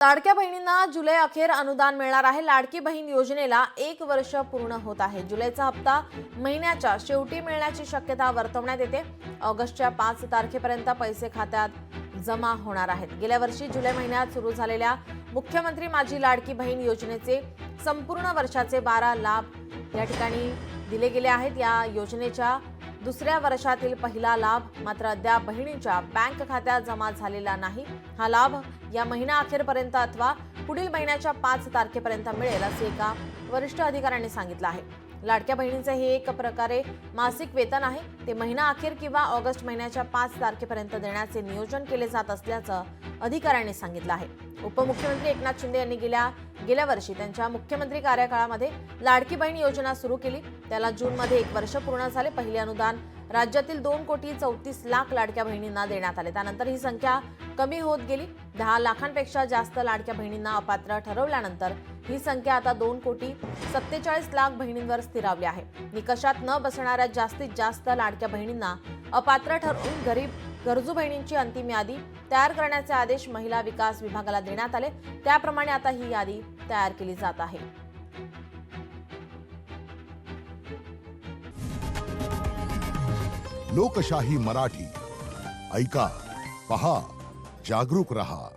लाडक्या बहिणींना जुलै अखेर अनुदान मिळणार आहे। लाडकी बहीण योजनेला 1 वर्ष पूर्ण होत आहे। जुलैचा हप्ता महिन्याच्या शेवटी मिळण्याची शक्यता वर्तवण्यात येते। ऑगस्टच्या 5 तारखेपर्यंत पैसे खात्यात जमा होणार आहेत। गेल्या वर्षी जुलै महिन्यात सुरू झालेल्या मुख्यमंत्री माझी लाडकी बहीण योजनेचे संपूर्ण वर्षाचे 12 लाभ या ठिकाणी दिले गेले आहेत। या योजनेच्या दुसऱ्या वर्षातील पहिला लाभ मात्र अद्याप बहिणींच्या बँक खात्यात जमा झालेला नाही। हा लाभ या महिना अखेरपर्यंत अथवा पुढील महिन्याच्या 5 तारखेपर्यंत मिळेल असे एका वरिष्ठ अधिकाऱ्यांनी सांगितलं आहे। लाडक्या बहिणींचे हे एक प्रकारे मासिक वेतन आहे। ते महिना अखेर किंवा ऑगस्ट महिन्याच्या 5 तारखेपर्यंत देण्याचे नियोजन केले जात असल्याचं अधिकाऱ्यांनी सांगितलं आहे। उपमुख्यमंत्री एकनाथ शिंदे यांनी गेल्या वर्षी त्यांच्या मुख्यमंत्री कार्यकाळामध्ये लाडकी बहीण योजना सुरू केली। त्याला जूनमध्ये 1 वर्ष पूर्ण झाले। पहिले अनुदान राज्यातील 2,34,00,000 लाडक्या बहिणींना देण्यात आले। त्यानंतर ही संख्या कमी होत गेली। 10 लाखांपेक्षा जास्त लाडक्या बहिणींना अपात्र ठरवल्यानंतर ही संख्या आता 2,47,00,000 बहिणींवर स्थिरावली आहे। निकषात न बसणाऱ्या जास्तीत जास्त लाडक्या बहिणींना अपात्र ठरवून गरजू बहिणींची अंतिम यादी तयार करण्याचे आदेश महिला विकास विभागाला देण्यात आले। त्याप्रमाणे आता ही यादी तयार केली जात आहे। लोकशाही मराठी ऐका, पहा, जागरूक रहा।